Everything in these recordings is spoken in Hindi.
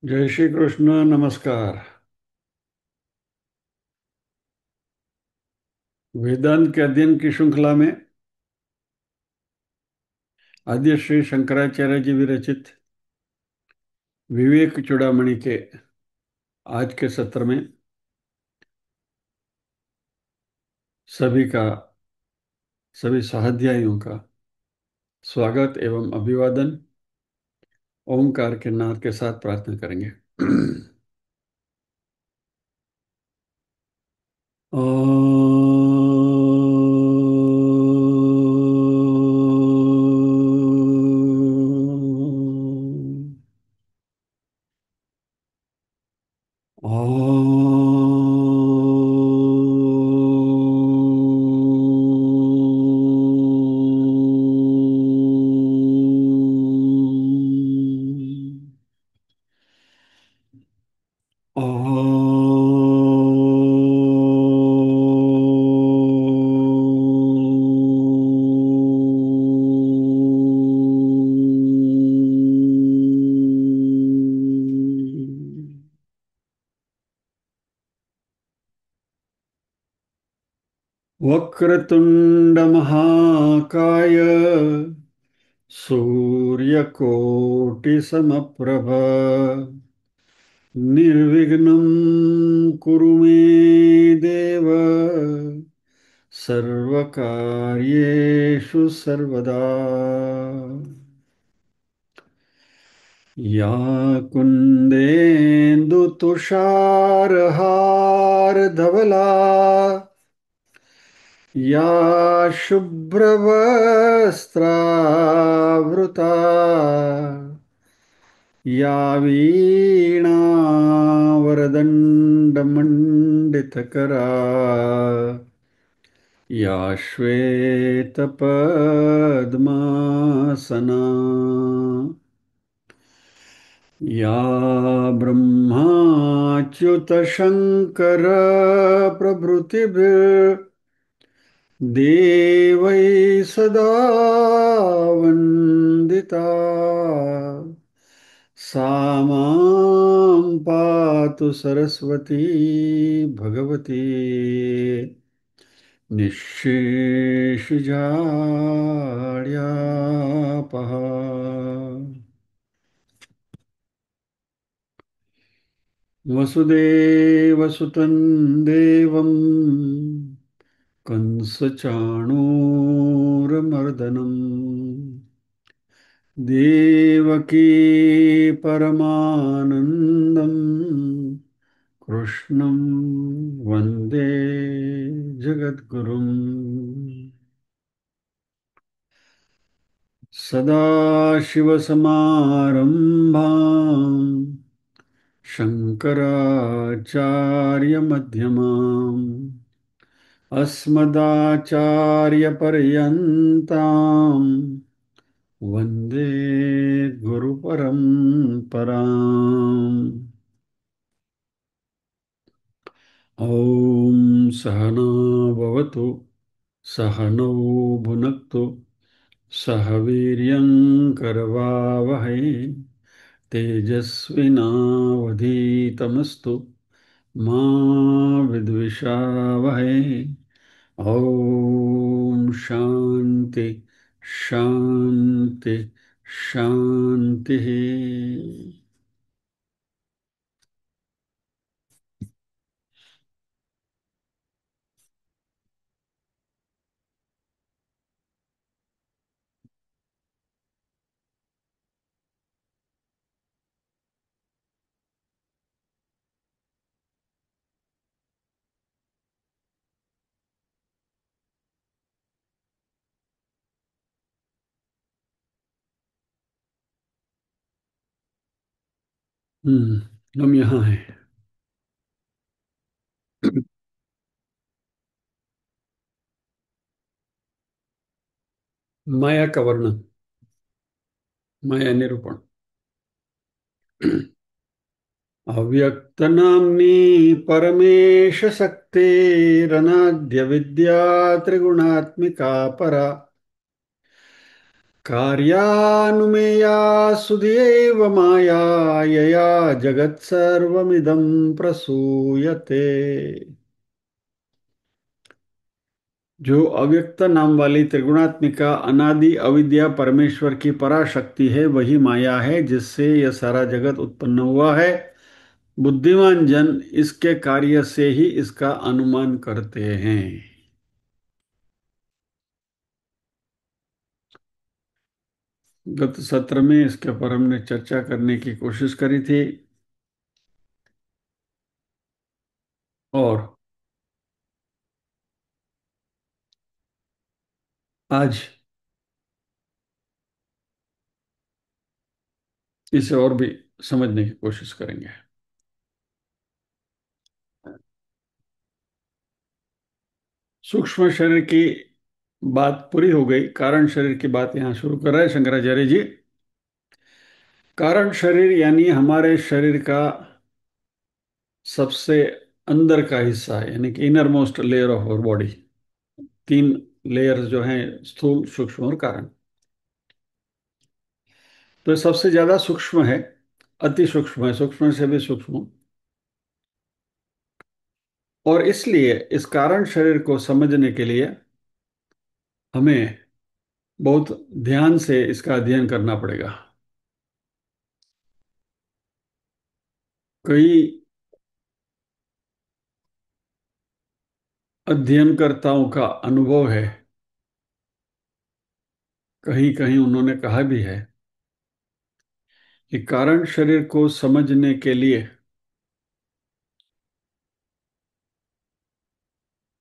जय श्री कृष्ण। नमस्कार। वेदांत के अध्ययन की श्रृंखला में आद्य श्री शंकराचार्य जी विरचित विवेक चूड़ामणि के आज के सत्र में सभी का सभी सहाध्यायियों का स्वागत एवं अभिवादन ओंकार के नाद के साथ प्रार्थना करेंगे। वक्रतुंड महाकाय सूर्यकोटि समप्रभ निर्विघ्नं कुरु मे देव सर्वकार्येषु सर्वदा। या कुन्देन्दु तुषारहारधवला या शुभ्रवस्त्रावृता या वीणावरदण्डमण्डितकरा या श्वेतपद्मासना या ब्रह्माच्युतशङ्करप्रभृतिभिर्देवैः सदा वन्दिता सा मां पातु सरस्वती भगवती निःशेषजाड्यापहा। वसुदेवसुतं देवं कंसचाणूरमर्दनम् देवकी परमानन्दं कृष्णं वन्दे जगद्गुरुम्। सदाशिवसमारम्भाम् शङ्कराचार्यमध्यमाम् अस्मदाचार्यपर्यन्ताम् वन्दे गुरुपरम्पराम्। ॐ सहना भवतु सहनौ भुनक्तु सह वीर्यं करवावहै तेजस्विनावधीतमस्तु मा विद्विषावहै। ॐ शान्ति शान्ति शान्तिः। हम यहाँ हैं। माया का वर्णन, माया निरूपण। अव्यक्तनाम्नी परमेश शक्तिरनाद्य विद्या त्रिगुणात्मिका परा कार्यानुमेया सुधियैव माया यया जगत्सर्वमिदं प्रसूयते। जो अव्यक्त नाम वाली त्रिगुणात्मिका अनादि अविद्या परमेश्वर की पराशक्ति है, वही माया है जिससे यह सारा जगत उत्पन्न हुआ है। बुद्धिमान जन इसके कार्य से ही इसका अनुमान करते हैं। गत सत्र में इसके ऊपर हमने चर्चा करने की कोशिश करी थी, और आज इसे और भी समझने की कोशिश करेंगे। सूक्ष्म शरीर की बात पूरी हो गई, कारण शरीर की बात यहां शुरू कर रहे हैं शंकराचार्य जी। कारण शरीर यानी हमारे शरीर का सबसे अंदर का हिस्सा है, यानी कि inner most layer of our body. तीन लेयर्स जो हैं, स्थूल, सूक्ष्म और कारण। तो ये सबसे ज्यादा सूक्ष्म है, अति सूक्ष्म है, सूक्ष्म से भी सूक्ष्म। और इसलिए इस कारण शरीर को समझने के लिए हमें बहुत ध्यान से इसका अध्ययन करना पड़ेगा। कई अध्ययनकर्ताओं का अनुभव है, कहीं कहीं उन्होंने कहा भी है कि कारण शरीर को समझने के लिए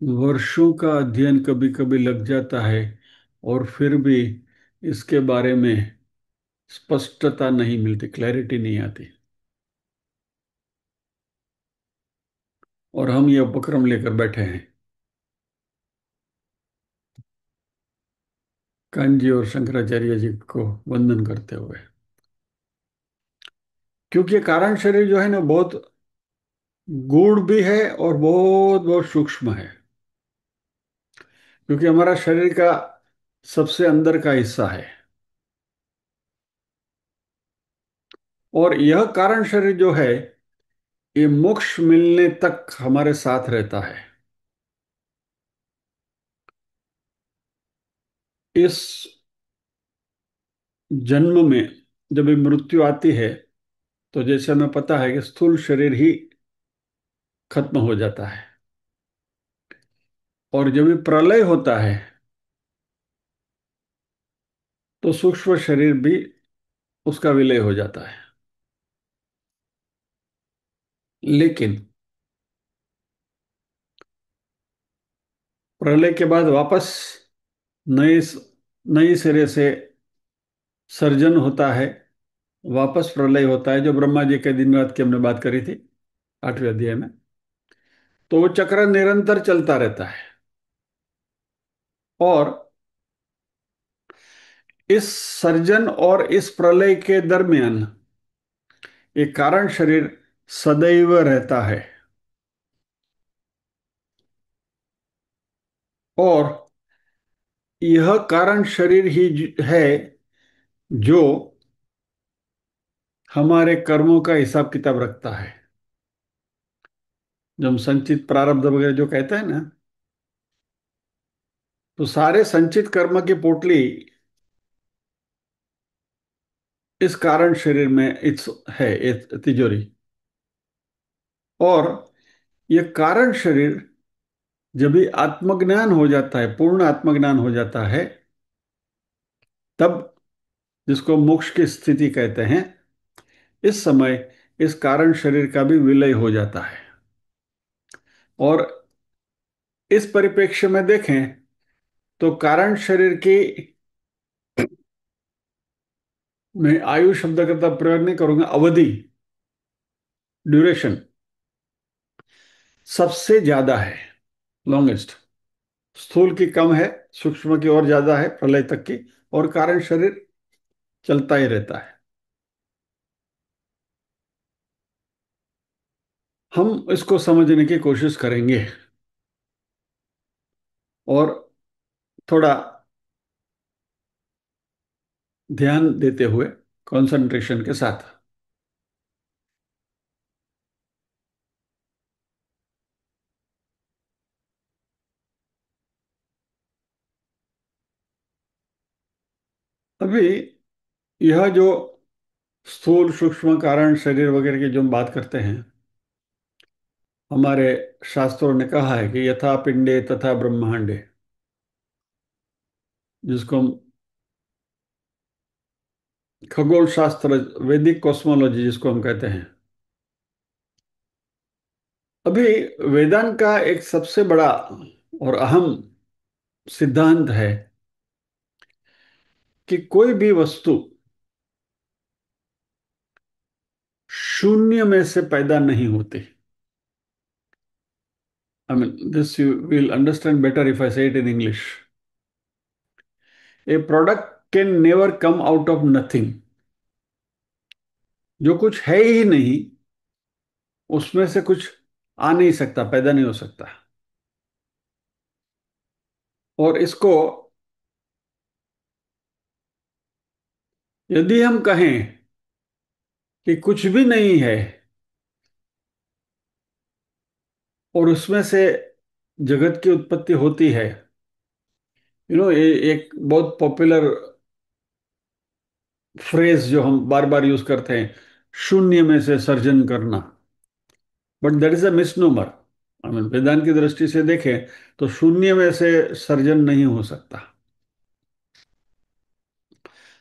वर्षों का अध्ययन कभी कभी लग जाता है, और फिर भी इसके बारे में स्पष्टता नहीं मिलती, क्लैरिटी नहीं आती। और हम ये उपक्रम लेकर बैठे हैं, कांजी और शंकराचार्य जी को वंदन करते हुए। क्योंकि ये कारण शरीर जो है ना, बहुत गूढ़ भी है और बहुत बहुत सूक्ष्म है। क्योंकि हमारा शरीर का सबसे अंदर का हिस्सा है, और यह कारण शरीर जो है, ये मोक्ष मिलने तक हमारे साथ रहता है। इस जन्म में जब ये मृत्यु आती है, तो जैसे हमें पता है कि स्थूल शरीर ही खत्म हो जाता है, और जब ये प्रलय होता है तो सूक्ष्म शरीर भी उसका विलय हो जाता है। लेकिन प्रलय के बाद वापस नए नई सिरे से सर्जन होता है, वापस प्रलय होता है, जो ब्रह्मा जी के दिन रात की हमने बात करी थी 8वें अध्याय में। तो वो चक्र निरंतर चलता रहता है, और इस सर्जन और इस प्रलय के दरमियान ये कारण शरीर सदैव रहता है। और यह कारण शरीर ही है जो हमारे कर्मों का हिसाब किताब रखता है। जो हम संचित प्रारब्ध वगैरह जो कहते हैं ना, तो सारे संचित कर्म की पोटली इस कारण शरीर में इट्स है, एक तिजोरी। और यह कारण शरीर जब भी आत्मज्ञान हो जाता है, पूर्ण आत्मज्ञान हो जाता है, तब, जिसको मोक्ष की स्थिति कहते हैं, इस समय इस कारण शरीर का भी विलय हो जाता है। और इस परिप्रेक्ष्य में देखें तो कारण शरीर की, मैं आयु शब्द का प्रयोग नहीं करूंगा, अवधि, ड्यूरेशन सबसे ज्यादा है, लॉन्गेस्ट। स्थूल की कम है, सूक्ष्म की और ज्यादा है, प्रलय तक की। और कारण शरीर चलता ही रहता है। हम इसको समझने की कोशिश करेंगे, और थोड़ा ध्यान देते हुए, कंसंट्रेशन के साथ। अभी यह जो स्थूल सूक्ष्म कारण शरीर वगैरह की जो हम बात करते हैं, हमारे शास्त्रों ने कहा है कि यथा पिंडे तथा ब्रह्मांडे, जिसको हम खगोल शास्त्र, वैदिक कॉस्मोलॉजी जिसको हम कहते हैं। अभी वेदांत का एक सबसे बड़ा और अहम सिद्धांत है कि कोई भी वस्तु शून्य में से पैदा नहीं होती। I mean, this you will understand better if I say it in English. A product can never come out of nothing. जो कुछ है ही नहीं, उसमें से कुछ आ नहीं सकता, पैदा नहीं हो सकता। और इसको यदि हम कहें कि कुछ भी नहीं है और उसमें से जगत की उत्पत्ति होती है, ये एक बहुत पॉपुलर फ्रेज जो हम बार बार यूज करते हैं, शून्य में से सर्जन करना। But that is a misnomer. I mean, Vedanta की दृष्टि से देखें तो शून्य में से सर्जन नहीं हो सकता।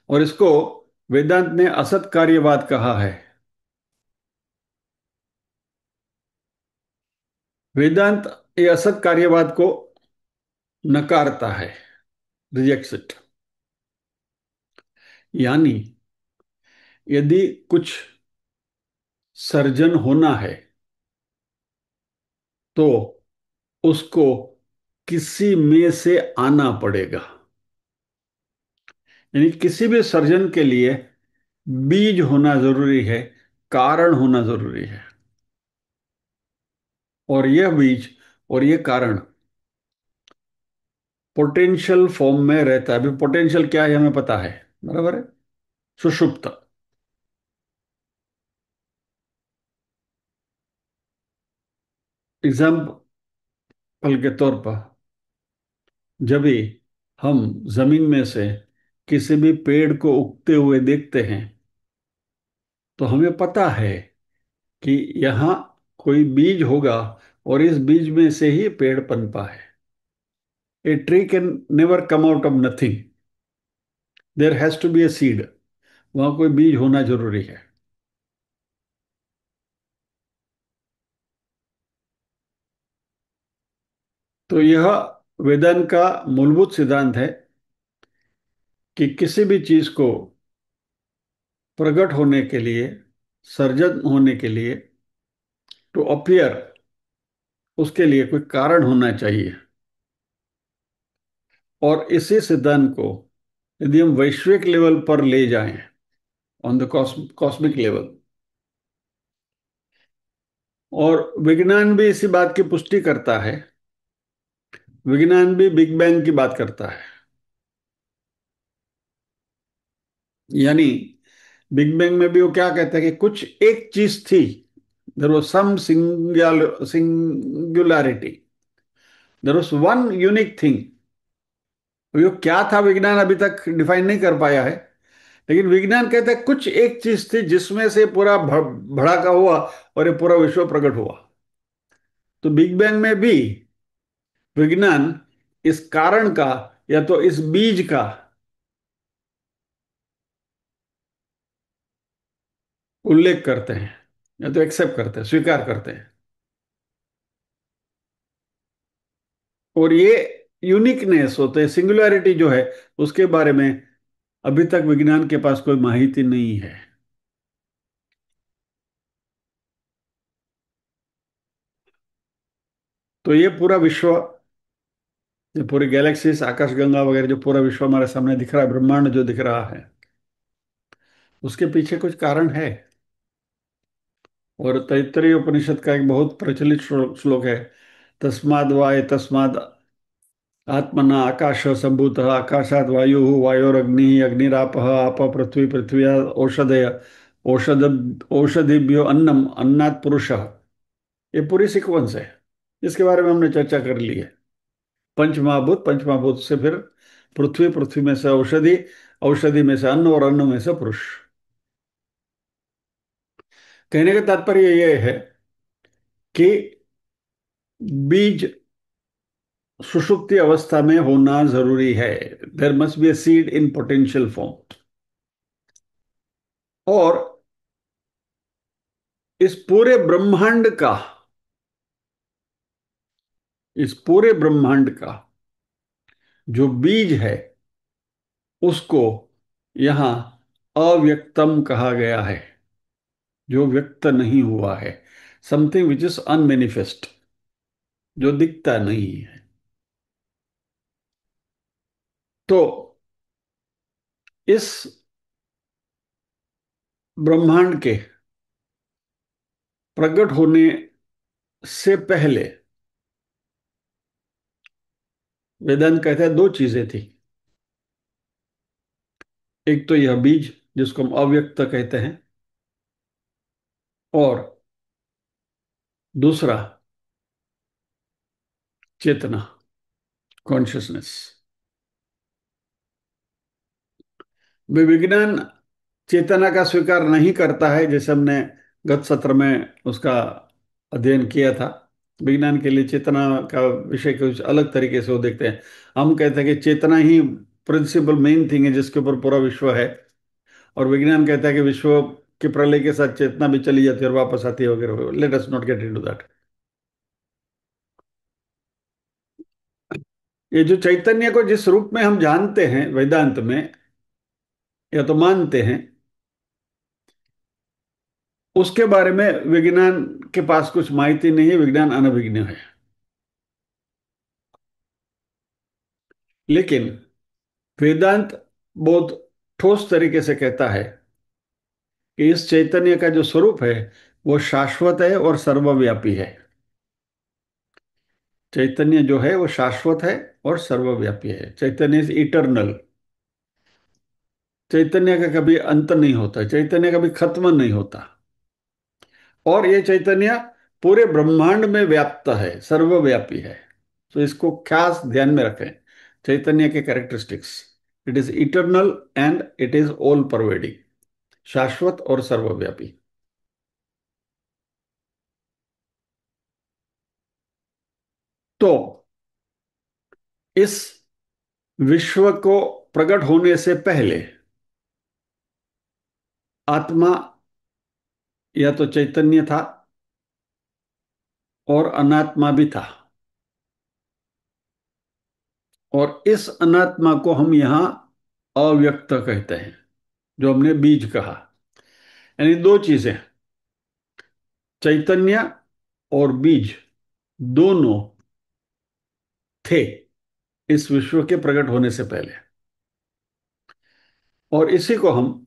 और इसको वेदांत ने असत कार्यवाद कहा है। वेदांत ये असत कार्यवाद को नकारता है, रिजेक्ट्स इट। यानी यदि कुछ सर्जन होना है तो उसको किसी में से आना पड़ेगा। यानी किसी भी सर्जन के लिए बीज होना जरूरी है, कारण होना जरूरी है। और यह बीज और यह कारण पोटेंशियल फॉर्म में रहता है। अभी पोटेंशियल क्या है हमें पता है, बराबर है, सुषुप्त। एग्जाम्पल के तौर पर, जब भी हम जमीन में से किसी भी पेड़ को उगते हुए देखते हैं तो हमें पता है कि यहाँ कोई बीज होगा और इस बीज में से ही पेड़ पनपा है। A tree can never come out of nothing, there has to be a seed. वहां कोई बीज होना जरूरी है। तो यह वेदांत का मूलभूत सिद्धांत है कि किसी भी चीज को प्रकट होने के लिए, सर्जन होने के लिए, टू अपीयर, उसके लिए कोई कारण होना चाहिए। और इसी सिद्धांत को यदि हम वैश्विक लेवल पर ले जाएं, ऑन द कॉस्मिक लेवल, और विज्ञान भी इसी बात की पुष्टि करता है। विज्ञान भी बिग बैंग की बात करता है। यानी बिग बैंग में भी वो क्या कहता है कि कुछ एक चीज थी, there was some singularity, there was one unique thing. ये क्या था विज्ञान अभी तक डिफाइन नहीं कर पाया है, लेकिन विज्ञान कहता है कुछ एक चीज थी जिसमें से पूरा भड़ाका हुआ और ये पूरा विश्व प्रकट हुआ। तो बिग बैंग में भी विज्ञान इस कारण का या तो इस बीज का उल्लेख करते हैं या तो एक्सेप्ट करते हैं, स्वीकार करते हैं। और ये यूनिकनेस होते हैं, सिंगुलैरिटी जो है, उसके बारे में अभी तक विज्ञान के पास कोई माहिती नहीं है। तो ये पूरा विश्व, ये पूरी गैलेक्सीज, आकाशगंगा वगैरह, जो पूरा विश्व हमारे सामने दिख रहा है, ब्रह्मांड जो दिख रहा है, उसके पीछे कुछ कारण है। और तैत्तरीय उपनिषद का एक बहुत प्रचलित श्लोक है, तस्माद् वा तस्माद् आत्मना आकाश संभूत आकाशात वायु वायोरग्नि अग्निराप आप पृथ्वी पृथ्वी औषधय औषध औषधिभ्यो अन्नम अन्नात् पुरुष। ये पूरी सीक्वेंस है, इसके बारे में हमने चर्चा कर ली है। पंचमहाभूत, पंचमहाभूत से फिर पृथ्वी, पृथ्वी में से औषधि, औषधि में से अन्न और अन्न में से पुरुष। कहने का तात्पर्य यह है कि बीज सुषुप्ति अवस्था में होना जरूरी है। There must be a seed in potential form. और इस पूरे ब्रह्मांड का, इस पूरे ब्रह्मांड का जो बीज है उसको यहां अव्यक्तम कहा गया है, जो व्यक्त नहीं हुआ है। समथिंग विच इज अनमेनिफेस्ट, जो दिखता नहीं है। तो इस ब्रह्मांड के प्रकट होने से पहले वेदांत कहता है दो चीजें थी। एक तो यह बीज जिसको हम अव्यक्त कहते हैं, और दूसरा चेतना, कॉन्शियसनेस। विज्ञान चेतना का स्वीकार नहीं करता है, जैसे हमने गत सत्र में उसका अध्ययन किया था। विज्ञान के लिए चेतना का विषय कुछ अलग तरीके से वो देखते हैं। हम कहते हैं कि चेतना ही प्रिंसिपल मेन थिंग है जिसके ऊपर पूरा विश्व है। और विज्ञान कहता है कि विश्व के प्रलय के साथ चेतना भी चली जाती है और वापस आती है वगैरह। Let us not get into that. ये जो चैतन्य को जिस रूप में हम जानते हैं वेदांत में, या तो मानते हैं, उसके बारे में विज्ञान के पास कुछ माहिती नहीं है। विज्ञान अनभिज्ञ है। लेकिन वेदांत बहुत ठोस तरीके से कहता है कि इस चैतन्य का जो स्वरूप है वो शाश्वत है और सर्वव्यापी है। चैतन्य जो है वो शाश्वत है और सर्वव्यापी है। चैतन्य इज इटर्नल। चैतन्य का कभी अंत नहीं होता, चैतन्य कभी खत्म नहीं होता। और ये चैतन्य पूरे ब्रह्मांड में व्याप्त है, सर्वव्यापी है। तो इसको खास ध्यान में रखें, चैतन्य के characteristics. It is eternal and it is all pervading, शाश्वत और सर्वव्यापी। तो इस विश्व को प्रकट होने से पहले आत्मा या तो चैतन्य था और अनात्मा भी था। और इस अनात्मा को हम यहां अव्यक्त कहते हैं, जो हमने बीज कहा। यानी दो चीजें, चैतन्य और बीज, दोनों थे इस विश्व के प्रकट होने से पहले। और इसी को हम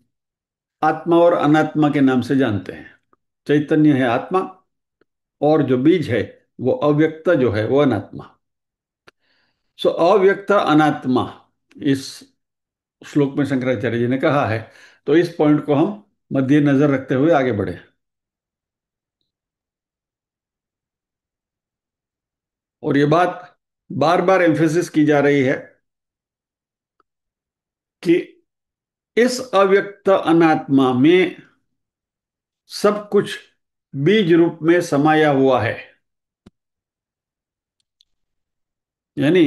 आत्मा और अनात्मा के नाम से जानते हैं। चैतन्य है आत्मा, और जो बीज है वो अव्यक्त जो है वो अनात्मा। सो अव्यक्त अनात्मा, इस श्लोक में शंकराचार्य जी ने कहा है। तो इस पॉइंट को हम मध्य नजर रखते हुए आगे बढ़े। और ये बात बार बार एम्फेसिस की जा रही है कि इस अव्यक्त अनात्मा में सब कुछ बीज रूप में समाया हुआ है। यानी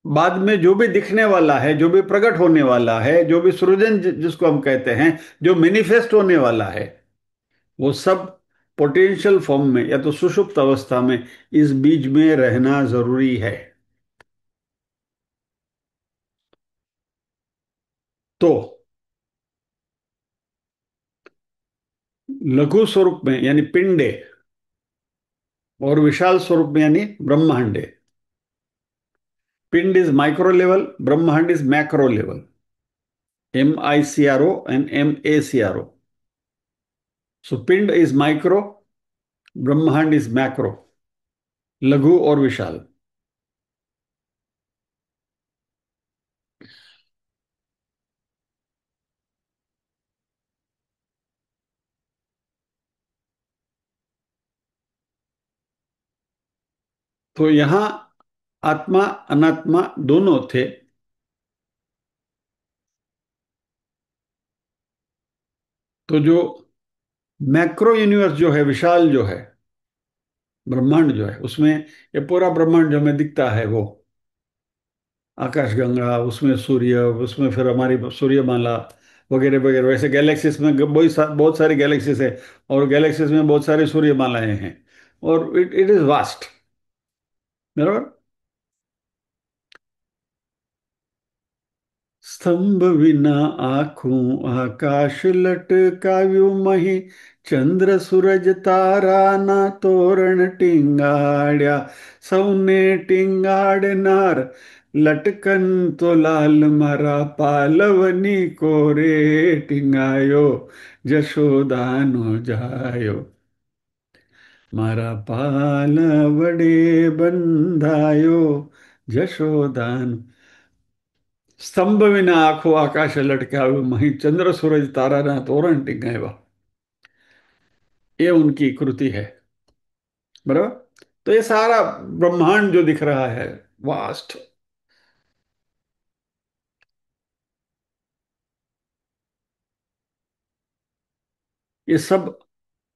बाद में जो भी दिखने वाला है, जो भी प्रकट होने वाला है, जो भी सृजन जिसको हम कहते हैं, जो मैनिफेस्ट होने वाला है, वो सब पोटेंशियल फॉर्म में या तो सुषुप्त अवस्था में इस बीज में रहना जरूरी है। तो लघु स्वरूप में यानी पिंडे, और विशाल स्वरूप में यानी ब्रह्मांडे। पिंड इज माइक्रो लेवल, ब्रह्मांड is macro level. MICRO and MACRO. सो पिंड इज माइक्रो, ब्रह्मांड इज मैक्रो, लघु और विशाल। तो यहाँ आत्मा अनात्मा दोनों थे। तो जो मैक्रो यूनिवर्स जो है, विशाल जो है, ब्रह्मांड जो है, उसमें ये पूरा ब्रह्मांड जो हमें दिखता है, वो आकाशगंगा, उसमें सूर्य, उसमें फिर हमारी सूर्यमाला वगैरह वगैरह, वैसे गैलेक्सीज में बहुत सारी गैलेक्सीज है, और गैलेक्सीज में बहुत सारी सूर्यमालाएं हैं, और इट इट इज वास्ट, बराबर। स्तंभ बिना आँखों आकाश लटकाव्યું मही, चंद्र सूरज तारा ना तोरण ટીંગાડ્યા, સૌને ટીંગાડનાર લટકન તો લાલ મારા પાલવની કોરે ટીંગાયો, જશોદાનો જાયો, મારા પાલવડે બંધાયો, જશોદાનો। સ્તંભ વિના આખો આકાશ લટકાવ્યું, મહી ચંદ્ર सूरज તારાના તોરણ ટીંગાવ્યા। ये उनकी कृति है, बराबर। तो ये सारा ब्रह्मांड जो दिख रहा है, वास्ट, ये सब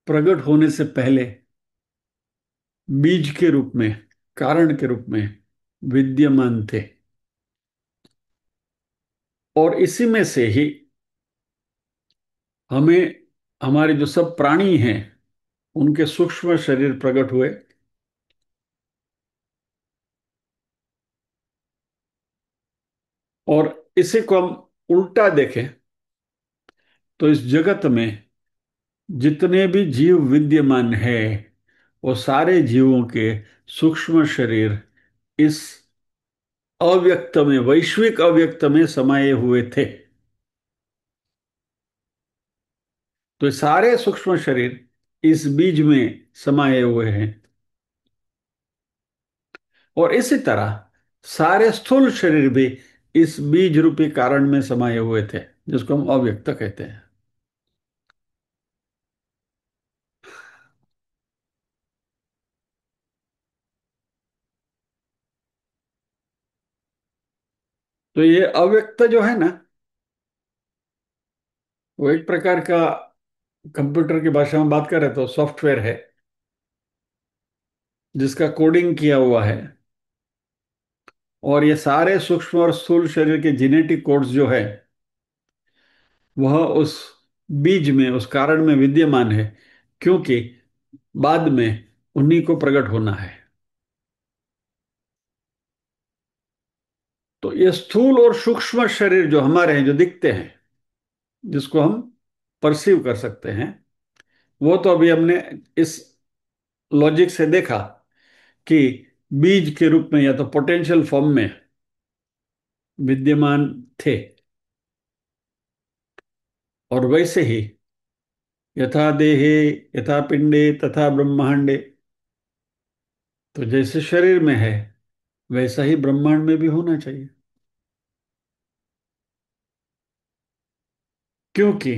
प्रकट होने से पहले बीज के रूप में, कारण के रूप में विद्यमान थे, और इसी में से ही हमें, हमारे जो सब प्राणी हैं, उनके सूक्ष्म शरीर प्रकट हुए। और इसी को हम उल्टा देखें तो इस जगत में जितने भी जीव विद्यमान है, वो सारे जीवों के सूक्ष्म शरीर इस अव्यक्त में, वैश्विक अव्यक्त में समाये हुए थे। तो ये सारे सूक्ष्म शरीर इस बीज में समाये हुए हैं, और इसी तरह सारे स्थूल शरीर भी इस बीज रूपी कारण में समाये हुए थे, जिसको हम अव्यक्त कहते हैं। तो ये अव्यक्त जो है ना, वो एक प्रकार का, कंप्यूटर की भाषा में बात करें तो सॉफ्टवेयर है, जिसका कोडिंग किया हुआ है। और ये सारे सूक्ष्म और स्थूल शरीर के जेनेटिक कोड्स जो है, वह उस बीज में, उस कारण में विद्यमान है, क्योंकि बाद में उन्हीं को प्रकट होना है। तो ये स्थूल और सूक्ष्म शरीर जो हमारे हैं, जो दिखते हैं, जिसको हम परसीव कर सकते हैं, वो तो अभी हमने इस लॉजिक से देखा कि बीज के रूप में या तो पोटेंशियल फॉर्म में विद्यमान थे। और वैसे ही यथा देहे यथा पिंडे तथा ब्रह्मांडे, तो जैसे शरीर में है वैसा ही ब्रह्मांड में भी होना चाहिए, क्योंकि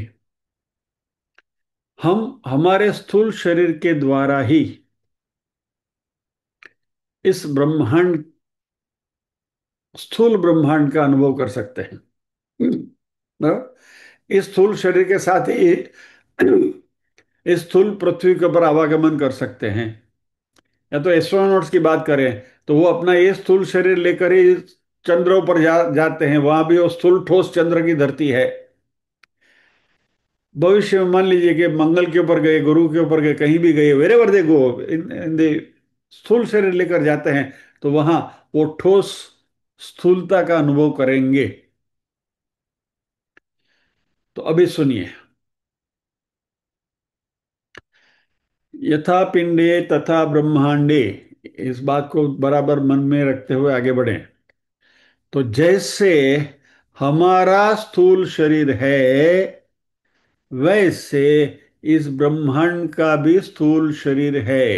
हम हमारे स्थूल शरीर के द्वारा ही इस ब्रह्मांड, स्थूल ब्रह्मांड का अनुभव कर सकते हैं। बराबर? इस स्थूल शरीर के साथ ही इस स्थूल पृथ्वी के ऊपर आवागमन कर सकते हैं। या तो एस्ट्रोनॉट्स की बात करें, तो वो अपना ये स्थूल शरीर लेकर ही चंद्रों पर जाते हैं, वहां भी वो स्थूल ठोस चंद्र की धरती है। भविष्य में मान लीजिए कि मंगल के ऊपर गए, गुरु के ऊपर गए, कहीं भी गए, वेर एवर दे गो, इन दे स्थूल शरीर लेकर जाते हैं, तो वहां वो ठोस स्थूलता का अनुभव करेंगे। तो अभी सुनिए, यथा पिंडे तथा ब्रह्मांडे, इस बात को बराबर मन में रखते हुए आगे बढ़े। तो जैसे हमारा स्थूल शरीर है, वैसे इस ब्रह्मांड का भी स्थूल शरीर है।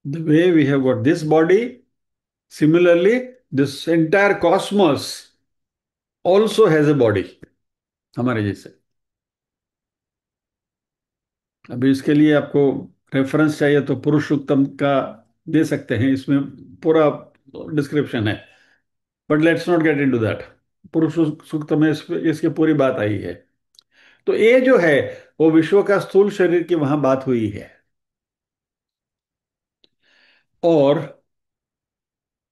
The way we have got this body, similarly this entire cosmos also has a body, हमारे जैसे। अभी इसके लिए आपको रेफरेंस चाहिए तो पुरुष सूक्तम का दे सकते हैं, इसमें पूरा डिस्क्रिप्शन है। But let's not get into that. पुरुष सूक्त में इसकी पूरी बात आई है। तो ये जो है वो विश्व का स्थूल शरीर की वहां बात हुई है। और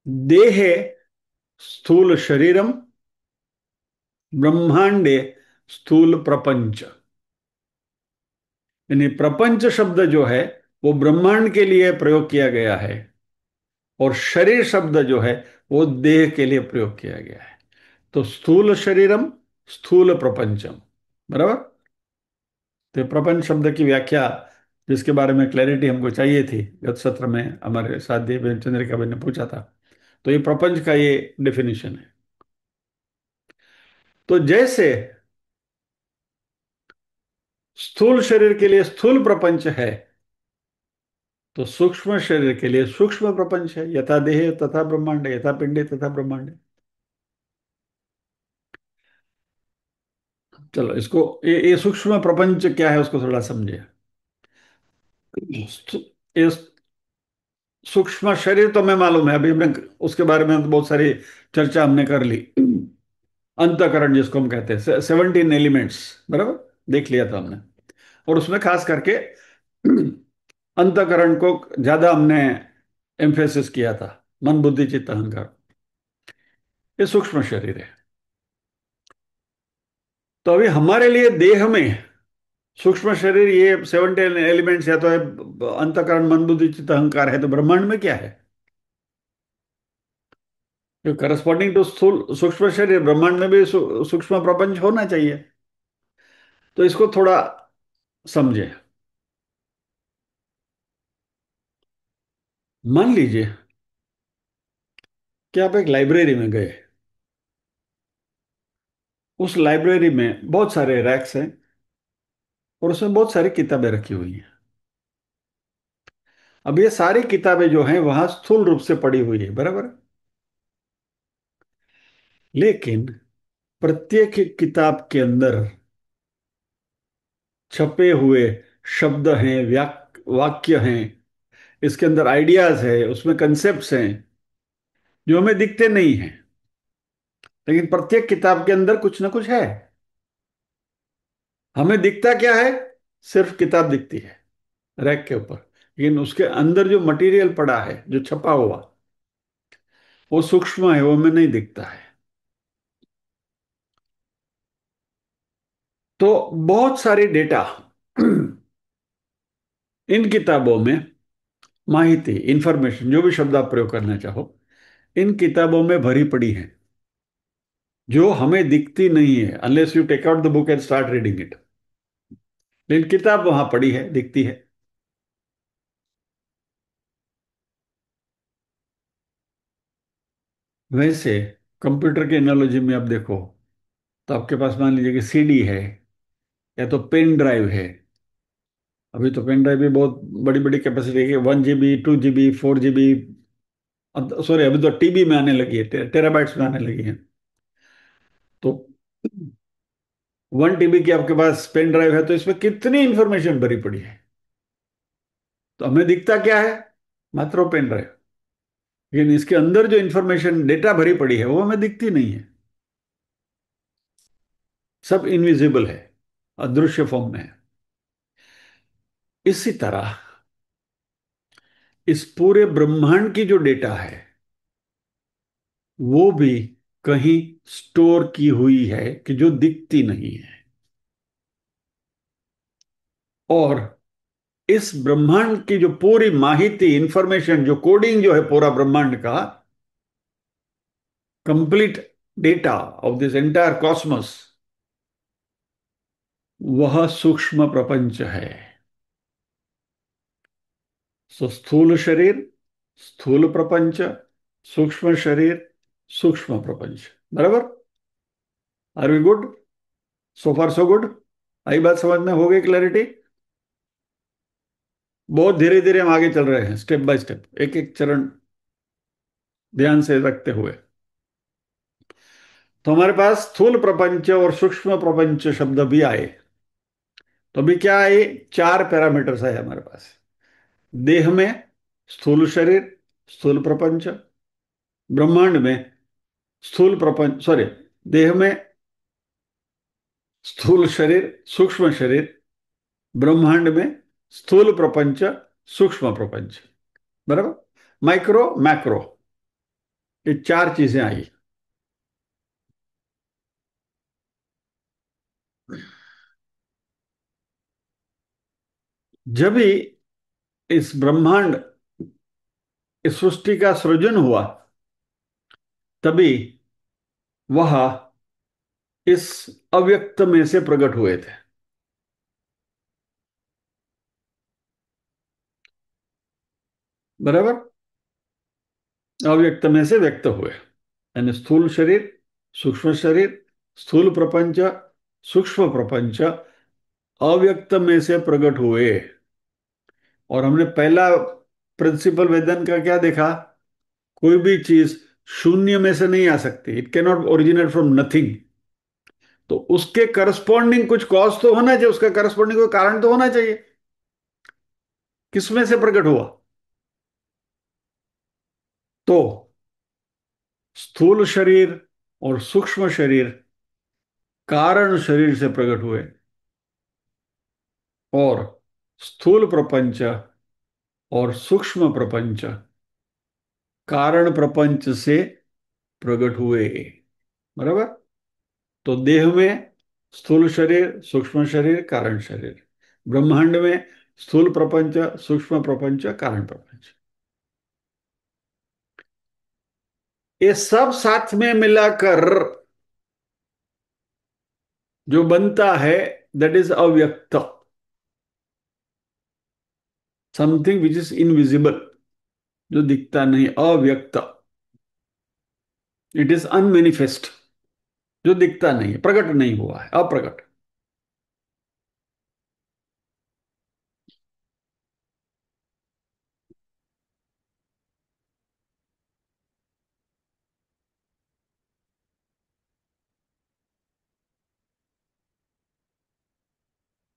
देहे स्थूल शरीरम, ब्रह्मांडे स्थूल प्रपंच। यानी प्रपंच शब्द जो है वो ब्रह्मांड के लिए प्रयोग किया गया है, और शरीर शब्द जो है वो देह के लिए प्रयोग किया गया है। तो स्थूल शरीरम, स्थूल प्रपंचम, बराबर। तो प्रपंच शब्द की व्याख्या, जिसके बारे में क्लैरिटी हमको चाहिए थी, गत सत्र में हमारे साथी चंद्रिका भाई ने पूछा था। तो ये प्रपंच का ये डेफिनेशन है। तो जैसे स्थूल शरीर के लिए स्थूल प्रपंच है, तो सूक्ष्म शरीर के लिए सूक्ष्म प्रपंच है। यथा देह तथा ब्रह्मांड, यथा पिंडे तथा ब्रह्मांड। चलो इसको, ये सूक्ष्म प्रपंच क्या है उसको थोड़ा समझे। ये सूक्ष्म शरीर तो मैं मालूम है, अभी हमने उसके बारे में तो बहुत सारी चर्चा हमने कर ली। अंतःकरण जिसको हम कहते हैं, 17 एलिमेंट्स, बराबर, देख लिया था हमने। और उसमें खास करके अंतःकरण को ज्यादा हमने एम्फेसिस किया था। मन बुद्धि चित्त अहंकार, ये सूक्ष्म शरीर है। तो अभी हमारे लिए देह में सूक्ष्म शरीर, ये 17 एलिमेंट्स या तो है, अंतःकरण मन बुद्धि चित्त अहंकार है। तो ब्रह्मांड में क्या है? जो करस्पॉन्डिंग टू स्थूल सूक्ष्म शरीर, ब्रह्मांड में भी सूक्ष्म प्रपंच होना चाहिए। तो इसको थोड़ा समझे। मान लीजिए कि आप एक लाइब्रेरी में गए। उस लाइब्रेरी में बहुत सारे रैक्स हैं, और उसमें बहुत सारी किताबें रखी हुई हैं। अब ये सारी किताबें जो हैं वहां स्थूल रूप से पड़ी हुई है, बराबर। लेकिन प्रत्येक किताब के अंदर छपे हुए शब्द हैं, वाक्य हैं, इसके अंदर आइडियाज है, उसमें कंसेप्ट्स हैं जो हमें दिखते नहीं हैं। लेकिन प्रत्येक किताब के अंदर कुछ ना कुछ है। हमें दिखता क्या है? सिर्फ किताब दिखती है रैक के ऊपर। लेकिन उसके अंदर जो मटेरियल पड़ा है, जो छपा हुआ, वो सूक्ष्म है, वो हमें नहीं दिखता है। तो बहुत सारी डेटा इन किताबों में, माहिती, इंफॉर्मेशन, जो भी शब्द आप प्रयोग करना चाहो, इन किताबों में भरी पड़ी है, जो हमें दिखती नहीं है unless you take out the book and start reading it. लेकिन किताब वहां पड़ी है, दिखती है। वैसे कंप्यूटर के एनालॉजी में आप देखो, तो आपके पास मान लीजिए कि सीडी है, या तो पेन ड्राइव है। अभी तो पेन ड्राइव भी बहुत बड़ी बड़ी कैपेसिटी है, 1 GB, 2 GB, 4 GB। सॉरी, अभी तो टीबी में आने लगी है, टेराबाइट्स में आने लगी है। तो 1 TB की आपके पास पेन ड्राइव है, तो इसमें कितनी इंफॉर्मेशन भरी पड़ी है। तो हमें दिखता क्या है? मात्र पेन ड्राइव। लेकिन इसके अंदर जो इंफॉर्मेशन डेटा भरी पड़ी है वो हमें दिखती नहीं है। सब इनविजिबल है, अदृश्य फॉर्म में है। इसी तरह इस पूरे ब्रह्मांड की जो डेटा है वो भी कहीं स्टोर की हुई है, कि जो दिखती नहीं है। और इस ब्रह्मांड की जो पूरी माहिती, इंफॉर्मेशन, जो कोडिंग जो है पूरा ब्रह्मांड का, complete data of this entire Cosmos, वह सूक्ष्म प्रपंच है। सो स्थूल शरीर, स्थूल प्रपंच, सूक्ष्म शरीर, सूक्ष्म प्रपंच, बराबर। Are we good? So far so good. आई बात समझ में? हो गई क्लैरिटी? बहुत धीरे धीरे हम आगे चल रहे हैं, स्टेप बाय स्टेप, एक एक चरण ध्यान से रखते हुए। तो हमारे पास स्थूल प्रपंच और सूक्ष्म प्रपंच शब्द भी आए। तो अभी क्या आए? 4 पैरामीटर्स आए हमारे पास। देह में स्थूल शरीर, स्थूल प्रपंच। ब्रह्मांड में स्थूल प्रपंच, सॉरी, देह में स्थूल शरीर, सूक्ष्म शरीर। ब्रह्मांड में स्थूल प्रपंच, सूक्ष्म प्रपंच। बराबर। माइक्रो मैक्रो, ये चार चीजें आई। जब भी इस ब्रह्मांड, इस सृष्टि का सृजन हुआ, तभी वह इस अव्यक्त में से प्रकट हुए थे। बराबर। अव्यक्त में से व्यक्त हुए, यानी स्थूल शरीर, सूक्ष्म शरीर, स्थूल प्रपंच, सूक्ष्म प्रपंच अव्यक्त में से प्रकट हुए। और हमने पहला प्रिंसिपल वेदन का क्या देखा? कोई भी चीज शून्य में से नहीं आ सकती, it can not originate from nothing. तो उसके करस्पॉन्डिंग कुछ कॉज तो होना चाहिए, उसका करस्पॉन्डिंग कोई कारण तो होना चाहिए। किसमें से प्रकट हुआ? तो स्थूल शरीर और सूक्ष्म शरीर कारण शरीर से प्रकट हुए, और स्थूल प्रपंच और सूक्ष्म प्रपंच कारण प्रपंच से प्रकट हुए। बराबर। तो देह में स्थूल शरीर, सूक्ष्म शरीर, कारण शरीर। ब्रह्मांड में स्थूल प्रपंच, सूक्ष्म प्रपंच, कारण प्रपंच। ये सब साथ में मिलाकर जो बनता है, दैट इज अव्यक्त, समथिंग विच इज इनविजिबल, जो दिखता नहीं, अव्यक्त। इट इज अनमेनिफेस्ट, जो दिखता नहीं है, प्रकट नहीं हुआ है, अप्रकट।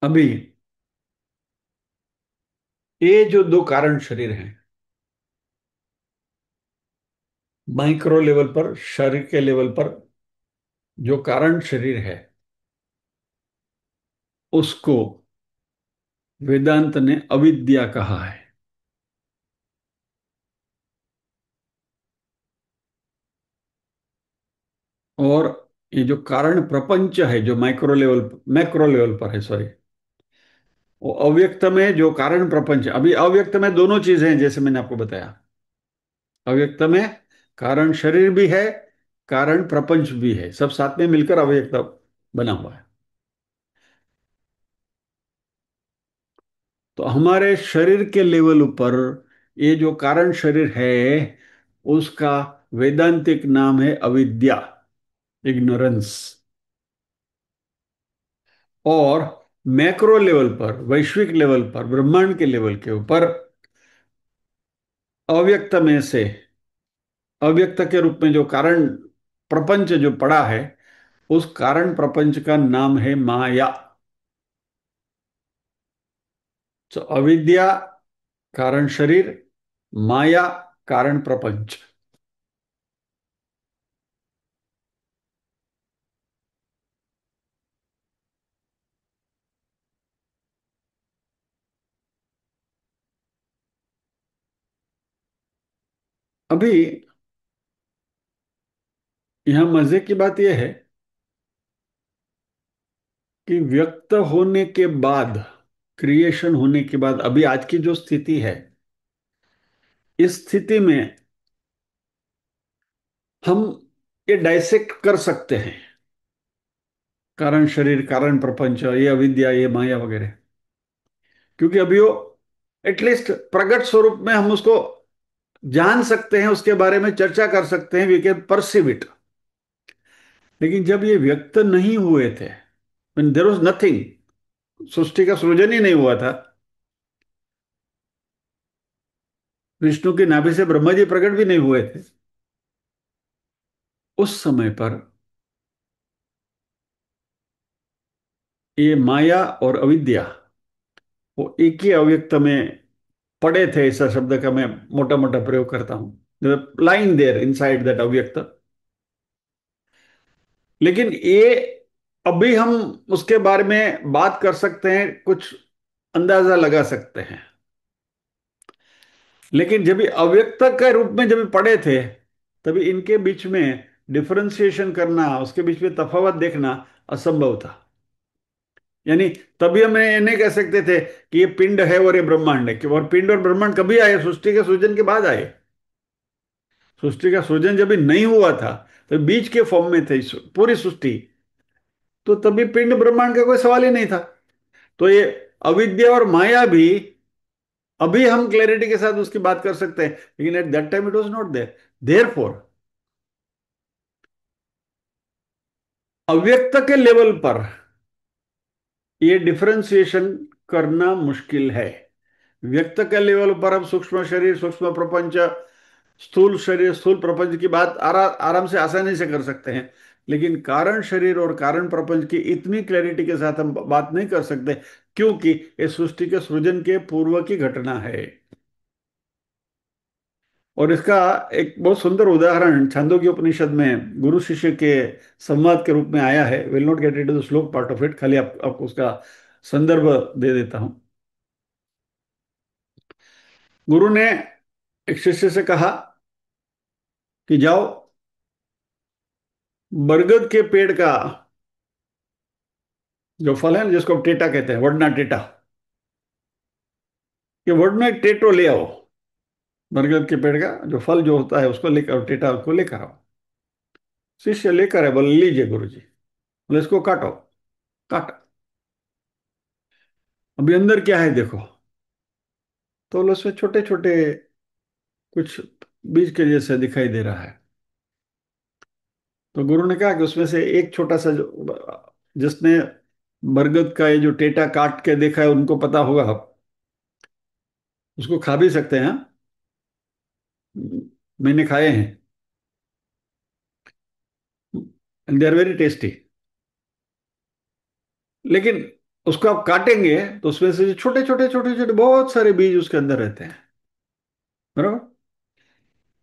अभी ये जो दो कारण शरीर हैं, माइक्रो लेवल पर, शरीर के लेवल पर जो कारण शरीर है, उसको वेदांत ने अविद्या कहा है। और ये जो कारण प्रपंच है, जो माइक्रो लेवल, मैक्रो लेवल पर है, सॉरी, वो अव्यक्त में जो कारण प्रपंच, अभी अव्यक्त में दोनों चीजें हैं, जैसे मैंने आपको बताया। अव्यक्त में कारण शरीर भी है, कारण प्रपंच भी है, सब साथ में मिलकर अव्यक्त बना हुआ है। तो हमारे शरीर के लेवल पर ये जो कारण शरीर है, उसका वैदांतिक नाम है अविद्या, इग्नोरेंस। और मैक्रो लेवल पर, वैश्विक लेवल पर, ब्रह्मांड के लेवल के ऊपर अव्यक्त में से, अव्यक्त के रूप में जो कारण प्रपंच जो पड़ा है, उस कारण प्रपंच का नाम है माया। तो अविद्या कारण शरीर, माया कारण प्रपंच। अभी यहां मजे की बात यह है कि व्यक्त होने के बाद, क्रिएशन होने के बाद, अभी आज की जो स्थिति है, इस स्थिति में हम ये डाइसेक्ट कर सकते हैं, कारण शरीर, कारण प्रपंच, ये अविद्या, ये माया वगैरह। क्योंकि अभी वो एटलीस्ट प्रकट स्वरूप में हम उसको जान सकते हैं, उसके बारे में चर्चा कर सकते हैं, वी कैन परसीव इट। लेकिन जब ये व्यक्त नहीं हुए थे, देर वॉज नथिंग, सृष्टि का सृजन ही नहीं हुआ था, विष्णु की नाभि से ब्रह्मा जी प्रकट भी नहीं हुए थे, उस समय पर ये माया और अविद्या वो एक ही अव्यक्त में पड़े थे, ऐसा शब्द का मैं मोटा मोटा प्रयोग करता हूं, लाइन देयर इनसाइड दैट अव्यक्त। लेकिन ये अभी हम उसके बारे में बात कर सकते हैं, कुछ अंदाजा लगा सकते हैं। लेकिन जब ये अव्यक्त के रूप में जब ये पड़े थे, तभी इनके बीच में डिफरेंशिएशन करना, उसके बीच में तफावत देखना असंभव था। यानी तभी हम ये नहीं कह सकते थे कि ये पिंड है और ये ब्रह्मांड है, कि और पिंड और ब्रह्मांड कभी आए? सृष्टि के सृजन के बाद आए। सृष्टि का सृजन जब भी नहीं हुआ था, तो बीज के फॉर्म में थे पूरी सृष्टि, तो तभी पिंड ब्रह्मांड का कोई सवाल ही नहीं था। तो ये अविद्या और माया भी अभी हम क्लैरिटी के साथ उसकी बात कर सकते हैं, लेकिन at that time it was not there. Therefore अव्यक्त के लेवल पर ये डिफरेंशिएशन करना मुश्किल है। व्यक्त के लेवल पर हम सूक्ष्म शरीर, सूक्ष्म प्रपंच, स्थूल शरीर, स्थूल प्रपंच की बात आराम से, आसानी से कर सकते हैं। लेकिन कारण शरीर और कारण प्रपंच की इतनी क्लैरिटी के साथ हम बात नहीं कर सकते, क्योंकि ये सृष्टि के सृजन के पूर्व की घटना है। और इसका एक बहुत सुंदर उदाहरण छांदोग्य उपनिषद में गुरु शिष्य के संवाद के रूप में आया है। Will not get into the श्लोक पार्ट ऑफ इट, खाली आपको उसका संदर्भ दे देता हूं। गुरु ने एक शिष्य से कहा कि जाओ, बरगद के पेड़ का जो फल है ना, जिसको टेटा कहते हैं, वडना टेटा, ये वडना टेटो ले आओ। बरगद के पेड़ का जो फल जो होता है उसको लेकर आओ, टेटा को लेकर आओ। शिष्य लेकर है, बोले लीजिए गुरु जी। बोले इसको काटो। काटा। अभी अंदर क्या है देखो। तो बोले उसमें छोटे छोटे कुछ बीज के जैसे दिखाई दे रहा है। तो गुरु ने कहा कि उसमें से एक छोटा सा, जो जिसने बरगद का ये जो टेटा काट के देखा है उनको पता होगा, उसको खा भी सकते हैं, हाँ? मैंने खाए हैं, and they are very tasty. लेकिन उसको आप काटेंगे तो उसमें से छोटे छोटे छोटे छोटे बहुत सारे बीज उसके अंदर रहते हैं, बराबर।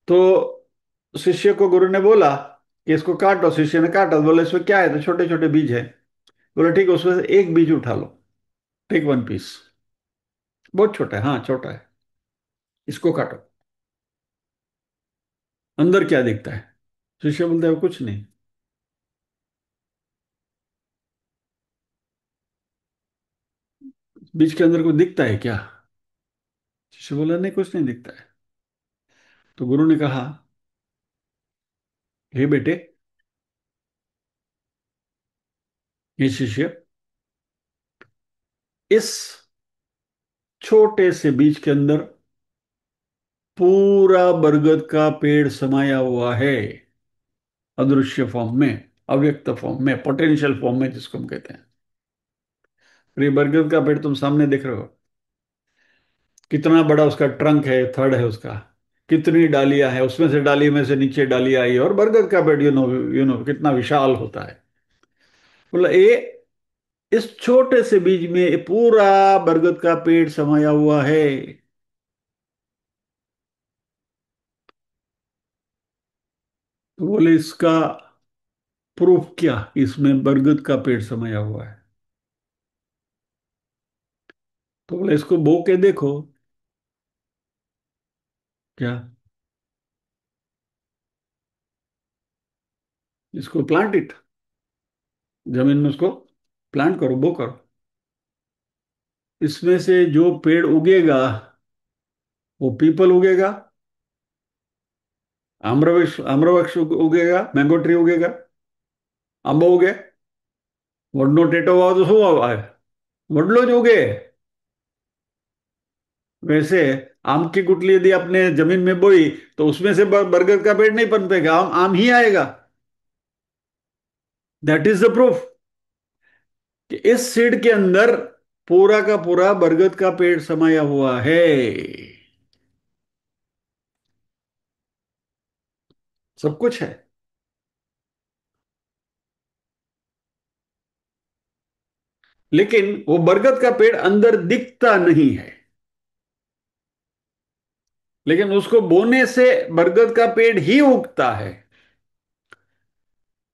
तो शिष्य को गुरु ने बोला कि इसको काटो। शिष्य ने काटा, बोले इसमें क्या है? तो छोटे छोटे बीज है। बोले ठीक है, उसमें से एक बीज उठा लो, टेक वन पीस। बहुत छोटा है, हाँ छोटा है, इसको काटो। अंदर क्या दिखता है? शिष्य बोलता है कुछ नहीं। बीज के अंदर कुछ दिखता है क्या? शिष्य बोला नहीं, कुछ नहीं दिखता है। तो गुरु ने कहा, हे बेटे, ये शिष्य, इस छोटे से बीज के अंदर पूरा बरगद का पेड़ समाया हुआ है, अदृश्य फॉर्म में, अव्यक्त फॉर्म में, पोटेंशियल फॉर्म में, जिसको हम कहते हैं। और ये बरगद का पेड़ तुम सामने देख रहे हो, कितना बड़ा उसका ट्रंक है, थड़ है उसका, कितनी डालियां हैं, उसमें से डाली में से नीचे डाली आई, और बरगद का पेड़ यू नो कितना विशाल होता है। बोला ये इस छोटे से बीज में ये पूरा बरगद का पेड़ समाया हुआ है। तो बोले इसका प्रूफ क्या, इसमें बरगद का पेड़ समाया हुआ है? तो बोले इसको बो के देखो। क्या? इसको प्लांट इट, जमीन में उसको प्लांट करो, बो करो। इसमें से जो पेड़ उगेगा वो पीपल उगेगा, आम्रवृक्ष उगेगा, मैंगो ट्री उगेगा, आंबो उगे। वडनो ટેટો વાવો તો શું આવે? वडलो જ उगे। वैसे आम की गुठली यदि आपने जमीन में बोई, तो उसमें से बरगद का पेड़ नहीं पनपेगा, आम आम ही आएगा। दैट इज द प्रूफ कि इस सीड के अंदर पूरा का पूरा बरगद का पेड़ समाया हुआ है। सब कुछ है। लेकिन वो बरगद का पेड़ अंदर दिखता नहीं है। लेकिन उसको बोने से बरगद का पेड़ ही उगता है।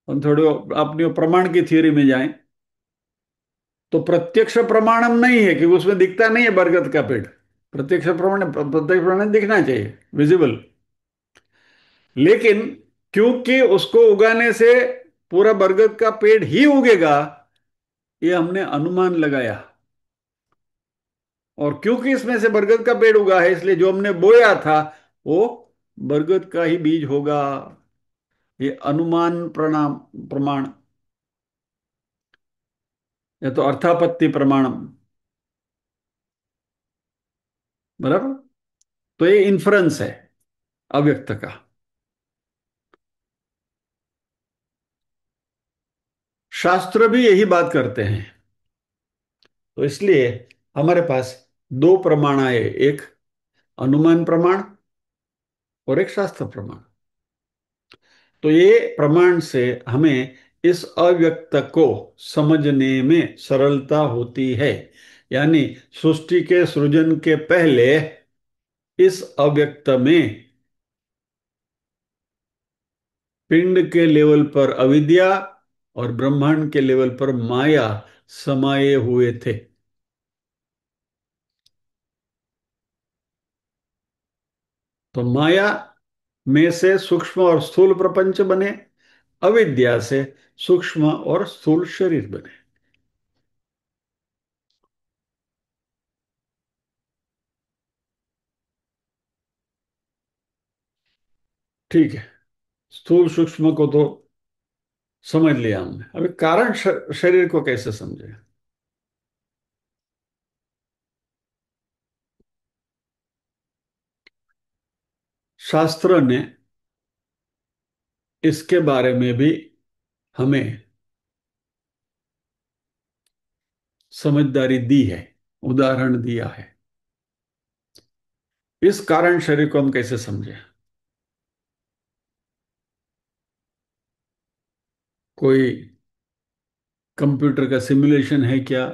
हम थोड़ी अपनी प्रमाण की थियरी में जाएं तो प्रत्यक्ष प्रमाणम नहीं है कि उसमें दिखता नहीं है बरगद का पेड़। प्रत्यक्ष प्रमाण दिखना चाहिए, विजिबल। लेकिन क्योंकि उसको उगाने से पूरा बरगद का पेड़ ही उगेगा, ये हमने अनुमान लगाया। और क्योंकि इसमें से बरगद का पेड़ उगा है, इसलिए जो हमने बोया था वो बरगद का ही बीज होगा। ये अनुमान प्रणाम प्रमाण, या तो अर्थापत्ति प्रमाण, बराबर। तो ये इन्फ्रेंस है अव्यक्त का। शास्त्र भी यही बात करते हैं। तो इसलिए हमारे पास दो प्रमाण आए, एक अनुमान प्रमाण और एक शास्त्र प्रमाण। तो ये प्रमाण से हमें इस अव्यक्त को समझने में सरलता होती है। यानी सृष्टि के सृजन के पहले इस अव्यक्त में पिंड के लेवल पर अविद्या और ब्रह्मांड के लेवल पर माया समाये हुए थे। तो माया में से सूक्ष्म और स्थूल प्रपंच बने, अविद्या से सूक्ष्म और स्थूल शरीर बने। ठीक है, स्थूल सूक्ष्म को तो समझ लिया हमने। अभी कारण शरीर को कैसे समझे? शास्त्र ने इसके बारे में भी हमें समझदारी दी है, उदाहरण दिया है। इस कारण शरीर को हम कैसे समझे? कोई कंप्यूटर का सिमुलेशन है क्या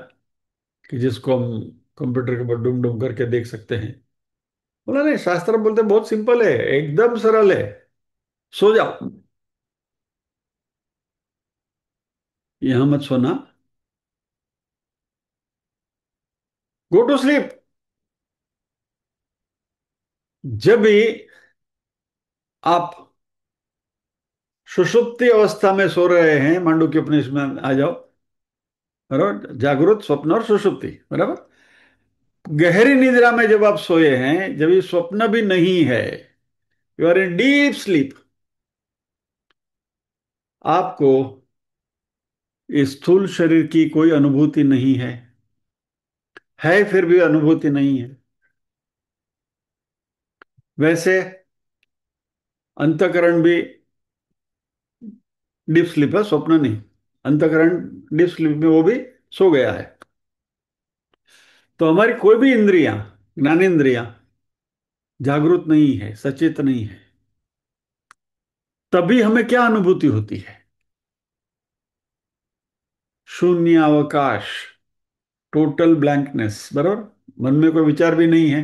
कि जिसको हम कंप्यूटर के ऊपर डुम डुम करके देख सकते हैं? बोला नहीं, शास्त्र बोलते बहुत सिंपल है, एकदम सरल है। सो जाओ, यहां मत सोना, गो टू स्लीप। जब भी आप सुषुप्ति अवस्था में सो रहे हैं, मांडू के उपनिषद में आ जाओ, बराबर, जागृत स्वप्न और सुषुप्ति, बराबर। गहरी निद्रा में जब आप सोए हैं, जब ये स्वप्न भी नहीं है, you are in deep sleep, आपको इस स्थूल शरीर की कोई अनुभूति नहीं है फिर भी अनुभूति नहीं है। वैसे अंतकरण भी डीप स्लीप है, स्वप्न नहीं। अंतकरण डीप स्लीप में वो भी सो गया है। तो हमारी कोई भी इंद्रियां, ज्ञानेंद्रियां जागृत नहीं है, सचेत नहीं है। तभी हमें क्या अनुभूति होती है? शून्य अवकाश, टोटल ब्लैंकनेस, बराबर। मन में कोई विचार भी नहीं है,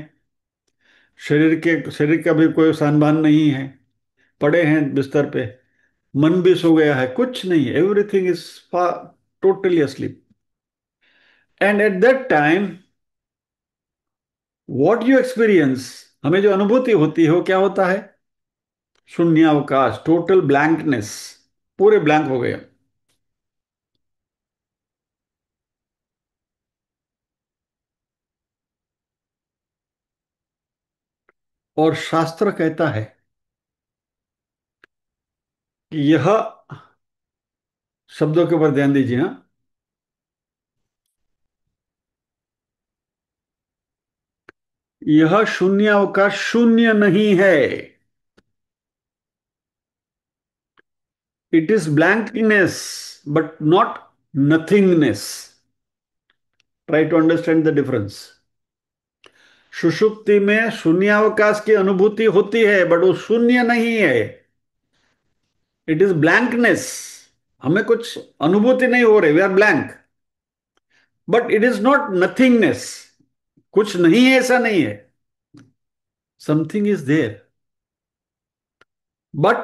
शरीर का भी कोई सानबान नहीं है, पड़े हैं बिस्तर पे, मन भी सो गया है, कुछ नहीं, everything is totally asleep. And eight that time what you experience, हमें जो अनुभूति होती है वो क्या होता है? शून्यावकाश, टोटल ब्लैंकनेस, पूरे ब्लैंक हो गए। और शास्त्र कहता है कि यह, शब्दों के ऊपर ध्यान दीजिए, हाँ, यह शून्यावकाश शून्य नहीं है। It is blankness but not nothingness. Try to understand the difference. सुषुप्ति में शून्यावकाश की अनुभूति होती है बट वो शून्य नहीं है, इट इज ब्लैंकनेस। हमें कुछ अनुभूति नहीं हो रही, we are blank, but it is not nothingness. कुछ नहीं है ऐसा नहीं है। समथिंग इज देयर, बट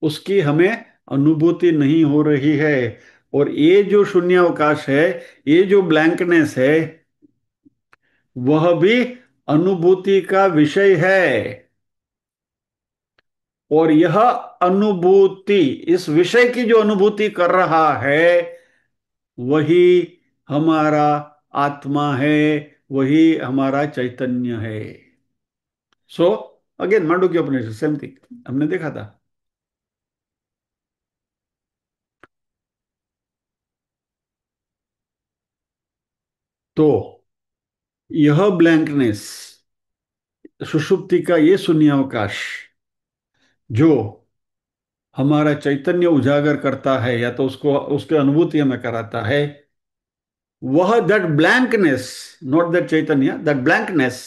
उसकी हमें अनुभूति नहीं हो रही है। और ये जो शून्यावकाश है, ये जो ब्लैंकनेस है, वह भी अनुभूति का विषय है। और यह अनुभूति, इस विषय की जो अनुभूति कर रहा है, वही हमारा आत्मा है, वही हमारा चैतन्य है। सो अगेन मांडुक्य उपनिषद सेम थिंग हमने देखा था। तो यह ब्लैंकनेस, सुषुप्ति का ये शून्यावकाश जो हमारा चैतन्य उजागर करता है, या तो उसको उसके अनुभूति हमें कराता है, वह that blankness, not that Chaitanya, that blankness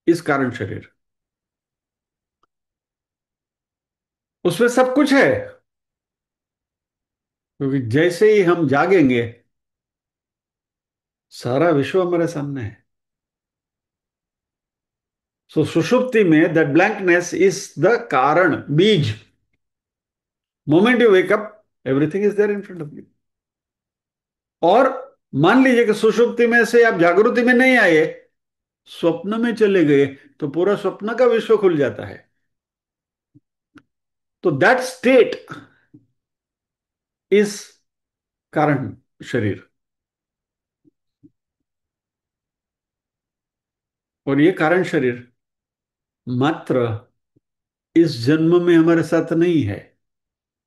इस कारण शरीर। उसमें सब कुछ है, क्योंकि जैसे ही हम जागेंगे, सारा विश्व हमारे सामने है। सो सुषुप्ति में दैट ब्लैंकनेस इज द कारण, बीज। Moment you wake up, everything is there in front of you. और मान लीजिए कि सुषुप्ति में से आप जागृति में नहीं आए, स्वप्न में चले गए, तो पूरा स्वप्न का विश्व खुल जाता है। तो दैट स्टेट इज कारण शरीर। और ये कारण शरीर मात्र इस जन्म में हमारे साथ नहीं है,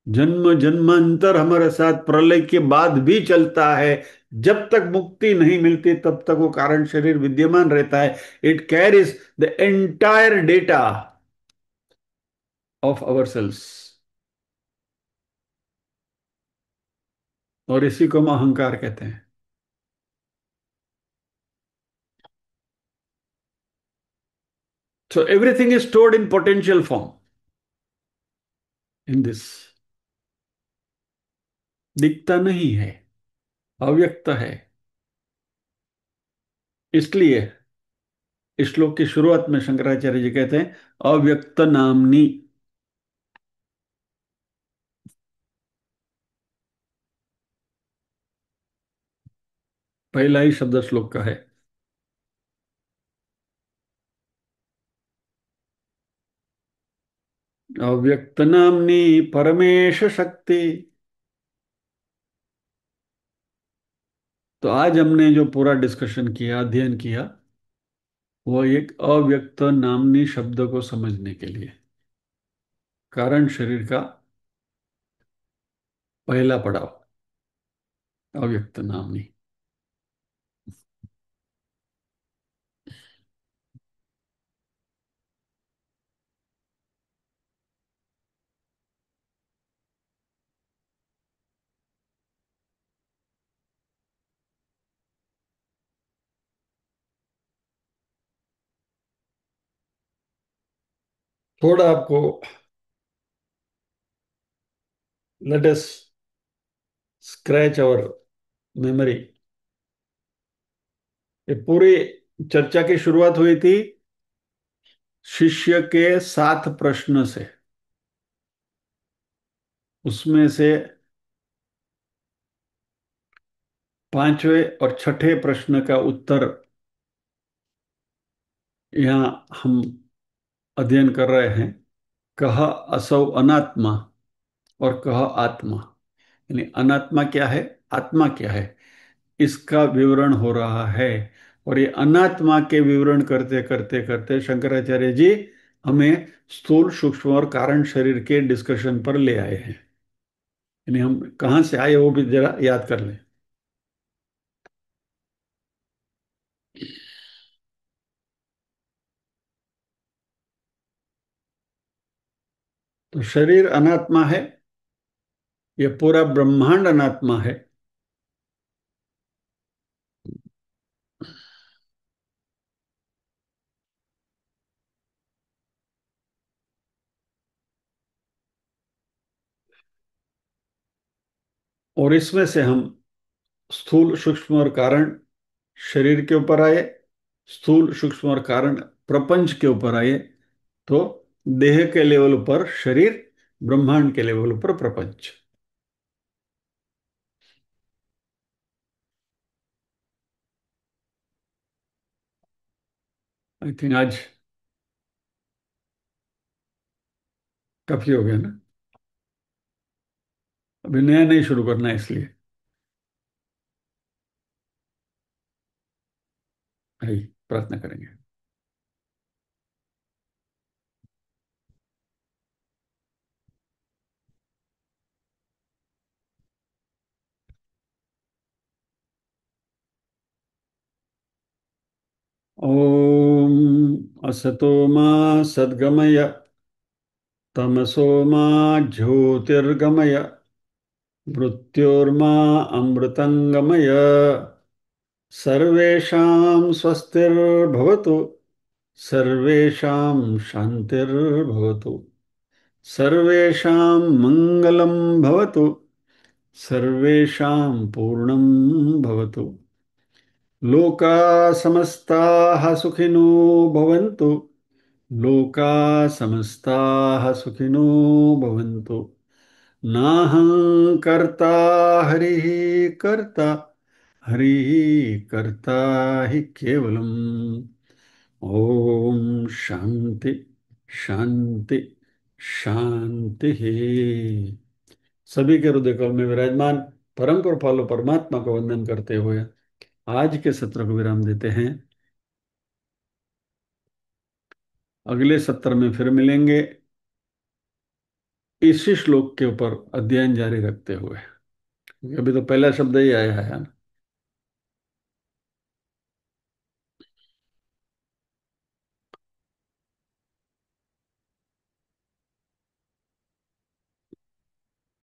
जन्म जन्मांतर हमारे साथ प्रलय के बाद भी चलता है। जब तक मुक्ति नहीं मिलती, तब तक वो कारण शरीर विद्यमान रहता है। It carries the entire data of our cells. और इसी को हम अहंकार कहते हैं। So everything is stored in potential form in this. दिखता नहीं है, अव्यक्त है। इसलिए इस श्लोक की शुरुआत में शंकराचार्य जी कहते हैं अव्यक्त नामनी। पहला ही शब्द श्लोक का है। अव्यक्त नामनी परमेश शक्ति। तो आज हमने जो पूरा डिस्कशन किया, अध्ययन किया, वो एक अव्यक्त नामनी शब्द को समझने के लिए, कारण शरीर का पहला पड़ाव, अव्यक्त नामनी। थोड़ा आपको let us scratch our memory. ये पूरी चर्चा की शुरुआत हुई थी शिष्य के 7 प्रश्न से। उसमें से पांचवें और छठे प्रश्न का उत्तर यहाँ हम अध्ययन कर रहे हैं। कह असौ अनात्मा और कह आत्मा, यानी अनात्मा क्या है, आत्मा क्या है, इसका विवरण हो रहा है। और ये अनात्मा के विवरण करते करते करते शंकराचार्य जी हमें स्थूल सूक्ष्म और कारण शरीर के डिस्कशन पर ले आए हैं। यानी हम कहाँ से आए वो भी जरा याद कर लें। तो शरीर अनात्मा है, ये पूरा ब्रह्मांड अनात्मा है। और इसमें से हम स्थूल सूक्ष्म और कारण शरीर के ऊपर आए, स्थूल सूक्ष्म और कारण प्रपंच के ऊपर आए, तो देह के लेवल पर शरीर, ब्रह्मांड के लेवल पर प्रपंच। आई थिंक आज काफी हो गया ना। अभी नया नहीं शुरू करना है, इसलिए आई प्रार्थना करेंगे। ओम असतो मा सद्गमय, तमसो मा ज्योतिर्गमय, मृत्योर्मा अमृतंगमय। सर्वेषां स्वस्तिर्भवतु, सर्वेषां शान्तिर्भवतु, सर्वेषां मङ्गलं भवतु, सर्वेषां पूर्णं भवतु। लोका समस्ताः सुखिनो भवन्तु, लोका समस्ताः सुखिनो भवन्तु। नाहं कर्ता हरिः कर्ता, हरिः कर्ता हि केवलम्। ओम शांति शांति शांति। सभी के हृदय कमल में विराजमान परम कृपालु परमात्मा को वंदन करते हुए आज के सत्र को विराम देते हैं। अगले सत्र में फिर मिलेंगे, इसी श्लोक के ऊपर अध्ययन जारी रखते हुए। अभी तो पहला शब्द ही आया है ना।